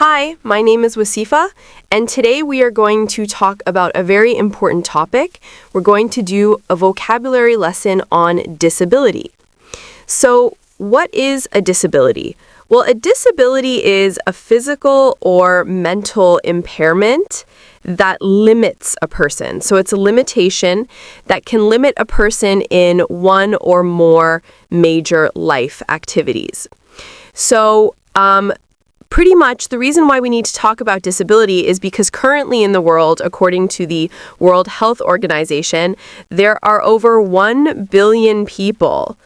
Hi, my name is Wasifa, and today we are going to talk about a very important topic. We're going to do a vocabulary lesson on disability. So, what is a disability? Well, a disability is a physical or mental impairment that limits a person. So it's a limitation that can limit a person in one or more major life activities. So, pretty much the reason why we need to talk about disability is because currently in the world, according to the World Health Organization, there are over 1 billion people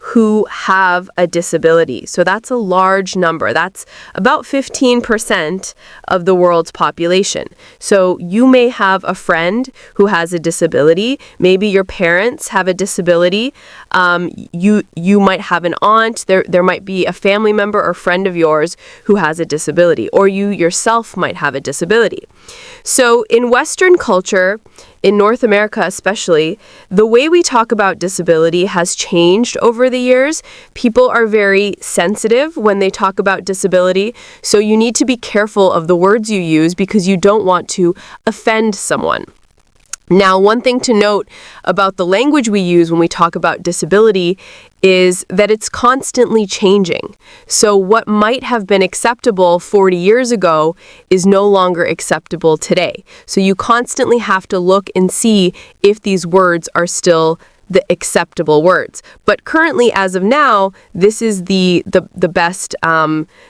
who have a disability. So that's a large number. That's about 15% of the world's population. So you may have a friend who has a disability. Maybe your parents have a disability. You might have an aunt. There might be a family member or friend of yours who has a disability, or you yourself might have a disability. So in Western culture, in North America especially, the way we talk about disability has changed over the years. People are very sensitive when they talk about disability, so you need to be careful of the words you use because you don't want to offend someone. Now, one thing to note about the language we use when we talk about disability is that it's constantly changing. So what might have been acceptable 40 years ago is no longer acceptable today. So you constantly have to look and see if these words are still the acceptable words. But currently, as of now, this is the best,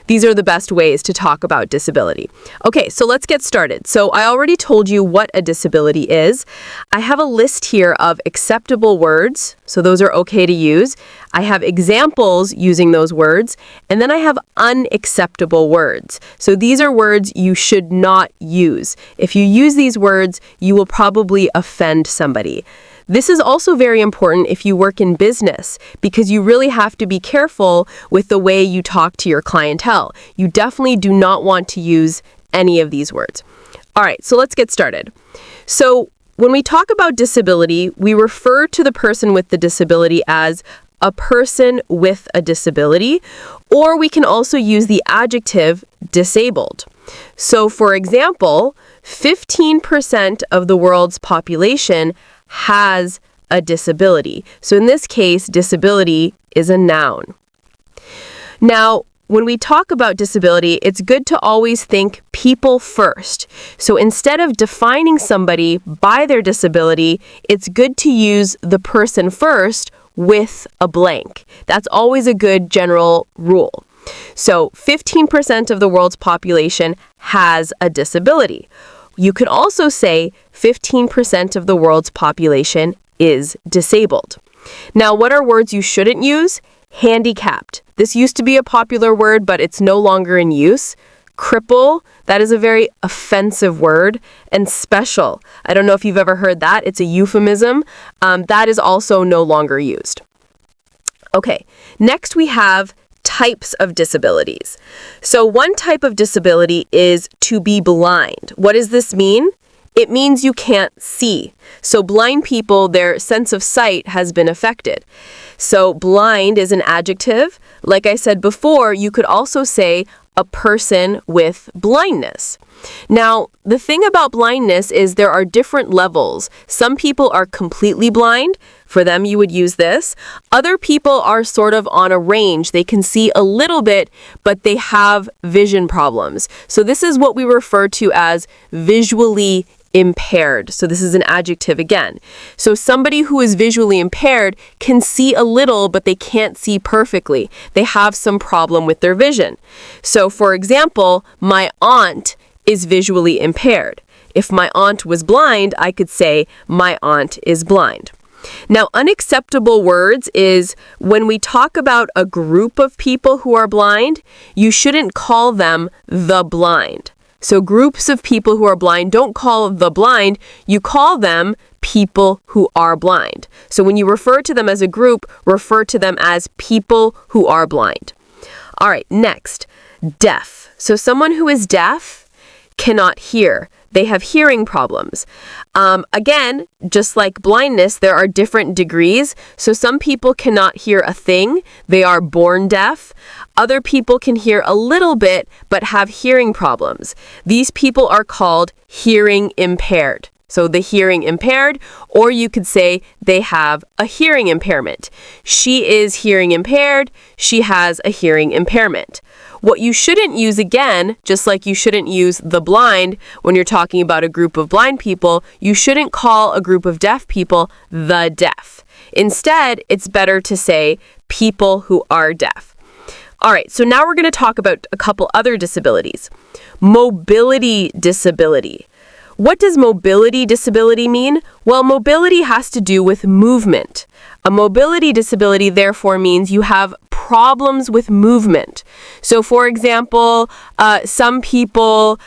these are the best ways to talk about disability. Okay, so let's get started. So I already told you what a disability is. I have a list here of acceptable words, so those are okay to use. I have examples using those words, and then I have unacceptable words. So these are words you should not use. If you use these words, you will probably offend somebody. This is also very important if you work in business because you really have to be careful with the way you talk to your clientele. You definitely do not want to use any of these words. All right, so let's get started. So when we talk about disability, we refer to the person with the disability as a person with a disability, or we can also use the adjective disabled. So for example, 15% of the world's population has a disability. So in this case, disability is a noun. Now, when we talk about disability, it's good to always think people first. So instead of defining somebody by their disability, it's good to use the person first with a blank. That's always a good general rule. So 15% of the world's population has a disability. You could also say 15% of the world's population is disabled. Now, what are words you shouldn't use? Handicapped. This used to be a popular word, but it's no longer in use. Cripple, that is a very offensive word. And special. I don't know if you've ever heard that. It's a euphemism. That is also no longer used. Okay, next we have types of disabilities. So one type of disability is to be blind. What does this mean? It means you can't see. So blind people, their sense of sight has been affected. So blind is an adjective. Like I said before, you could also say a person with blindness. Now, the thing about blindness is there are different levels. Some people are completely blind. For them, you would use this. Other people are sort of on a range. They can see a little bit, but they have vision problems. So this is what we refer to as visually impaired. So this is an adjective again. So somebody who is visually impaired can see a little, but they can't see perfectly. They have some problem with their vision. So for example, my aunt is visually impaired. If my aunt was blind, I could say my aunt is blind. Now, unacceptable words is when we talk about a group of people who are blind, you shouldn't call them the blind. So groups of people who are blind, don't call the blind, you call them people who are blind. So when you refer to them as a group, refer to them as people who are blind. All right, next, deaf. So someone who is deaf, cannot hear. They have hearing problems. Again, just like blindness, there are different degrees. So some people cannot hear a thing. They are born deaf. Other people can hear a little bit, but have hearing problems. These people are called hearing impaired. So the hearing impaired, or you could say they have a hearing impairment. She is hearing impaired. She has a hearing impairment. What you shouldn't use, again, just like you shouldn't use the blind when you're talking about a group of blind people, you shouldn't call a group of deaf people the deaf. Instead, it's better to say people who are deaf. All right, so now we're going to talk about a couple other disabilities. Mobility disability. What does mobility disability mean? Well, mobility has to do with movement. A mobility disability, therefore, means you have problems with movement. So, for example, some people,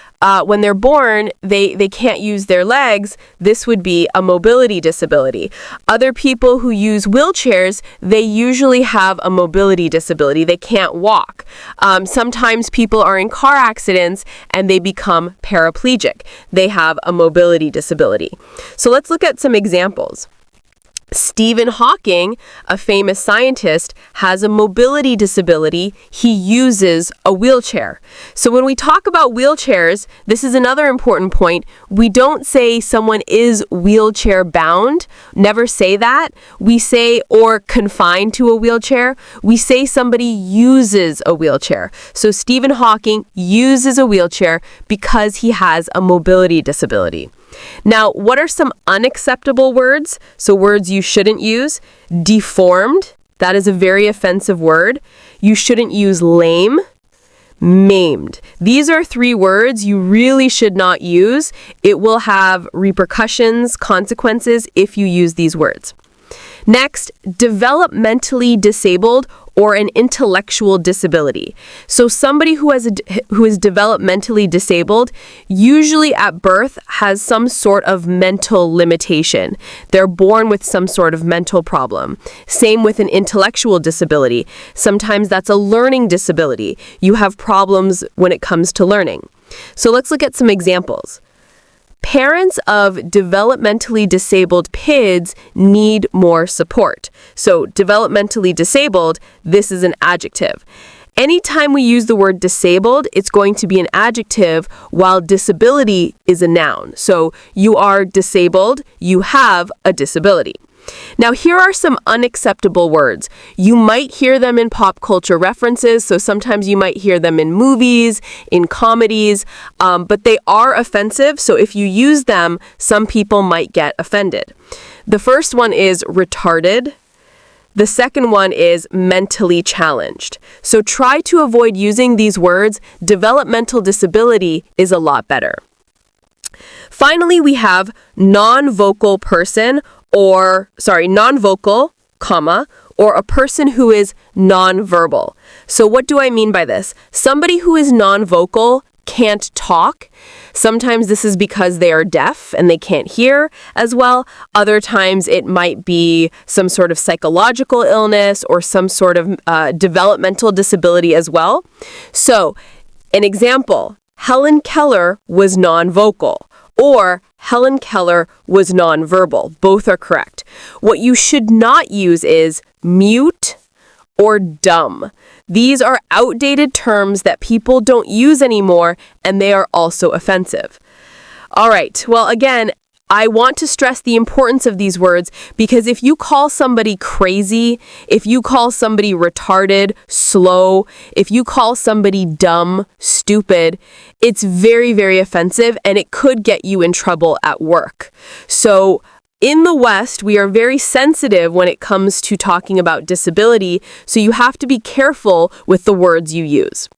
when they're born, they can't use their legs. This would be a mobility disability. Other people who use wheelchairs, they usually have a mobility disability. They can't walk. Sometimes people are in car accidents and they become paraplegic. They have a mobility disability. So let's look at some examples. Stephen Hawking, a famous scientist, has a mobility disability. He uses a wheelchair. So when we talk about wheelchairs, this is another important point. We don't say someone is wheelchair bound. Never say that. We say or confined to a wheelchair. We say somebody uses a wheelchair. So Stephen Hawking uses a wheelchair because he has a mobility disability. Now, what are some unacceptable words? So words you shouldn't use. Deformed, that is a very offensive word. You shouldn't use lame. Maimed. These are 3 words you really should not use. It will have repercussions, consequences if you use these words. Next, developmentally disabled or an intellectual disability. So somebody who is developmentally disabled usually at birth has some sort of mental limitation. They're born with some sort of mental problem. Same with an intellectual disability. Sometimes that's a learning disability. You have problems when it comes to learning. So let's look at some examples. Parents of developmentally disabled kids need more support. So developmentally disabled, this is an adjective. Anytime we use the word disabled, it's going to be an adjective, while disability is a noun. So you are disabled, you have a disability. Now, here are some unacceptable words. You might hear them in pop culture references, so sometimes you might hear them in movies, in comedies, but they are offensive, so if you use them, some people might get offended. The first one is retarded. The second one is mentally challenged. So try to avoid using these words. Developmental disability is a lot better. Finally, we have non-vocal person, non-vocal, or a person who is non-verbal. So what do I mean by this? Somebody who is non-vocal can't talk. Sometimes this is because they are deaf and they can't hear as well. Other times it might be some sort of psychological illness or some sort of developmental disability as well. So, an example, Helen Keller was non-vocal. Or Helen Keller was nonverbal. Both are correct. What you should not use is mute or dumb. These are outdated terms that people don't use anymore, and they are also offensive. All right, well, again, I want to stress the importance of these words because if you call somebody crazy, if you call somebody retarded, slow, if you call somebody dumb, stupid, it's very, very offensive and it could get you in trouble at work. So in the West, we are very sensitive when it comes to talking about disability, so you have to be careful with the words you use.